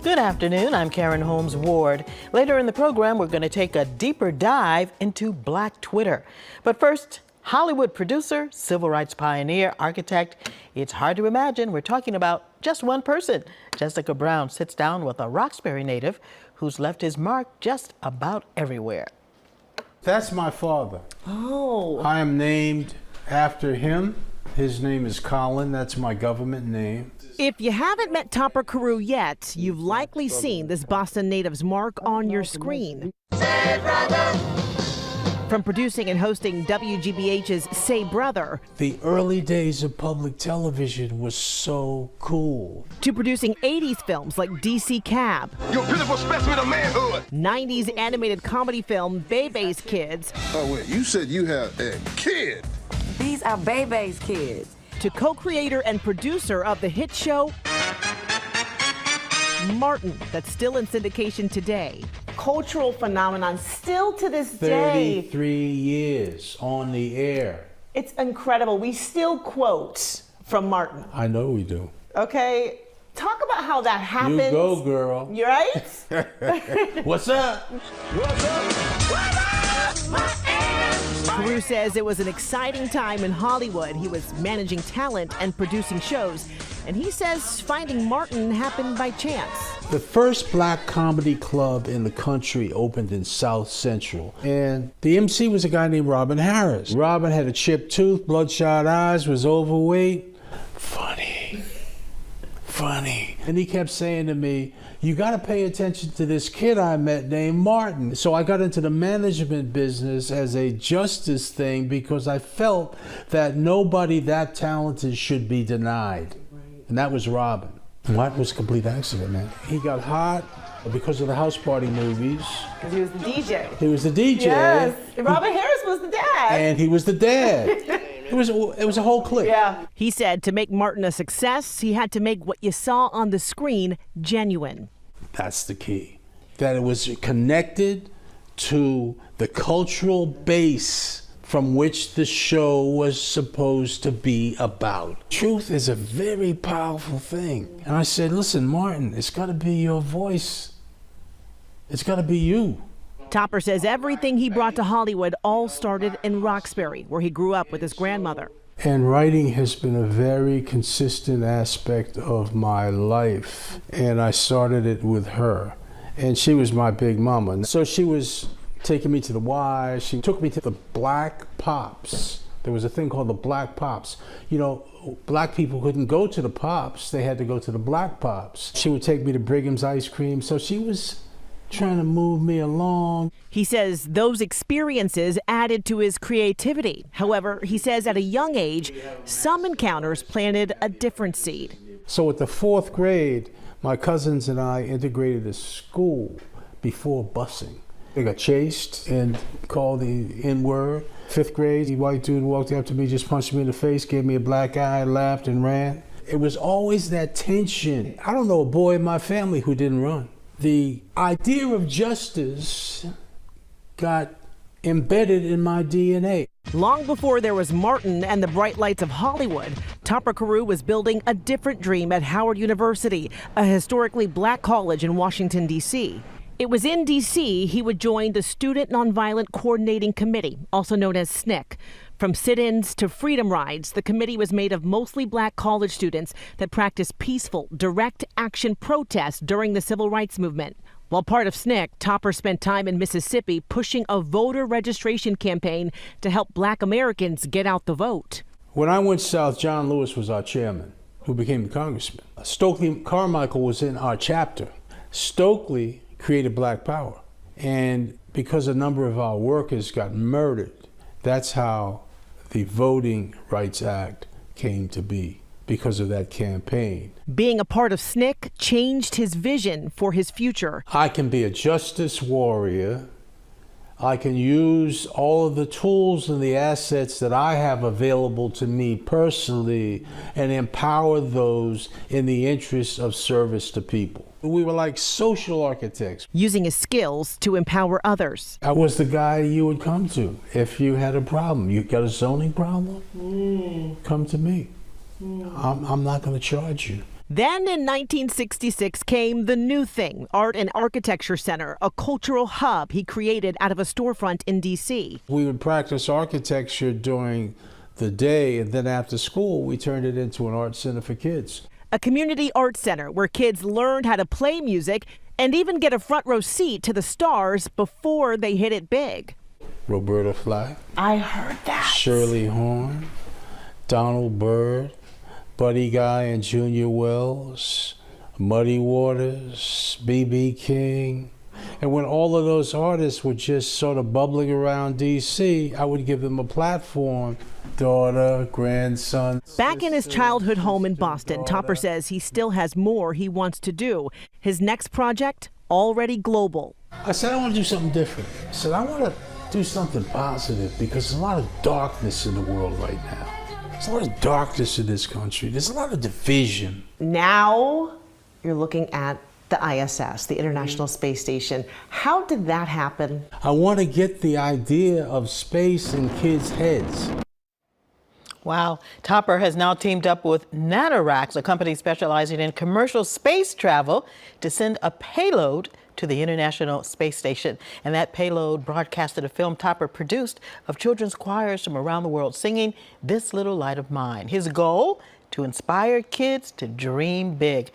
Good afternoon, I'm Karen Holmes Ward. Later in the program, we're going to take a deeper dive into Black Twitter. But first, Hollywood producer, civil rights pioneer, architect. It's hard to imagine we're talking about just one person. Jessica Brown sits down with a Roxbury native who's left his mark just about everywhere. That's my father. Oh. I am named after him. His name is Colin. That's my government name. If you haven't met Topper Carew yet, you've likely seen this Boston native's mark on your screen. From producing and hosting WGBH's Say Brother, The early days of public television was so cool. to producing 80s films like DC Cab, You're a pitiful specimen of manhood. 90s animated comedy film Bebe's Kids, Oh, wait, you said you had a kid. These are Bebe's kids. to co-creator and producer of the hit show Martin, that's still in syndication today. Cultural phenomenon still to this day. 33 years on the air. It's incredible. We still quote from Martin. I know we do. Okay, talk about how that happens. You go, girl. You right? What's up? Carew says it was an exciting time in Hollywood. He was managing talent and producing shows. And he says finding Martin happened by chance. The first black comedy club in the country opened in South Central. And the MC was a guy named Robin Harris. Robin had a chipped tooth, bloodshot eyes, was overweight. Funny. And he kept saying to me, you got to pay attention to this kid I met named Martin. So I got into the management business as a justice thing because I felt that nobody that talented should be denied. And that was Robin. Martin was a complete accident, man. He got hot because of the House Party movies. Because he was the DJ. He was the DJ. Yes. Robin Harris was the dad. And he was the dad. It was a whole clique. Yeah. He said to make Martin a success, he had to make what you saw on the screen genuine. That's the key. That it was connected to the cultural base from which the show was supposed to be about. Truth is a very powerful thing. And I said, listen, Martin, it's got to be your voice. It's got to be you. Topper says everything he brought to Hollywood all started in Roxbury, where he grew up with his grandmother. And writing has been a very consistent aspect of my life. And I started it with her. And she was my big mama. So she was taking me to the Y. She took me to the Black Pops. There was a thing called the Black Pops. You know, black people couldn't go to the Pops. They had to go to the Black Pops. She would take me to Brigham's Ice Cream. So she was trying to move me along. He says those experiences added to his creativity. However, he says at a young age, some encounters planted a different seed. So at the 4th grade, my cousins and I integrated a school before busing. They got chased and called the N-word. 5th grade, the white dude walked up to me, just punched me in the face, gave me a black eye, laughed and ran. It was always that tension. I don't know a boy in my family who didn't run. The idea of justice got embedded in my DNA. Long before there was Martin and the bright lights of Hollywood, Topper Carew was building a different dream at Howard University, a historically black college in Washington, D.C. It was in D.C. he would join the Student Nonviolent Coordinating Committee, also known as SNCC. From sit-ins to freedom rides, the committee was made of mostly black college students that practiced peaceful, direct action protests during the civil rights movement. While part of SNCC, Topper spent time in Mississippi pushing a voter registration campaign to help black Americans get out the vote. When I went south, John Lewis was our chairman, who became a congressman. Stokely Carmichael was in our chapter. Stokely created Black Power. And because a number of our workers got murdered, that's how the Voting Rights Act came to be, because of that campaign. Being a part of SNCC changed his vision for his future. I can be a justice warrior. I can use all of the tools and the assets that I have available to me personally and empower those in the interest of service to people. We were like social architects. Using his skills to empower others. I was the guy you would come to if you had a problem. You got a zoning problem? Come to me. I'm not going to charge you. Then in 1966 came the new thing, Art and Architecture Center, a cultural hub he created out of a storefront in D.C. We would practice architecture during the day, and then after school, we turned it into an art center for kids. A community art center where kids learned how to play music and even get a front row seat to the stars before they hit it big. Roberta Flack. I heard that. Shirley Horn, Donald Byrd, Buddy Guy and Junior Wells, Muddy Waters, B.B. King. And when all of those artists were just sort of bubbling around D.C., I would give them a platform. Daughter, grandson. Back in his childhood home in Boston, Topper says he still has more he wants to do. His next project, already global. I said, I want to do something different. I said, I want to do something positive because there's a lot of darkness in the world right now. There's a lot of darkness in this country. There's a lot of division. Now you're looking at the ISS, the International Space Station. How did that happen? I want to get the idea of space in kids' heads. Wow. Topper has now teamed up with Nanoracks, a company specializing in commercial space travel, to send a payload to the International Space Station. And that payload broadcasted a film Topper produced of children's choirs from around the world singing This Little Light of Mine. His goal? To inspire kids to dream big.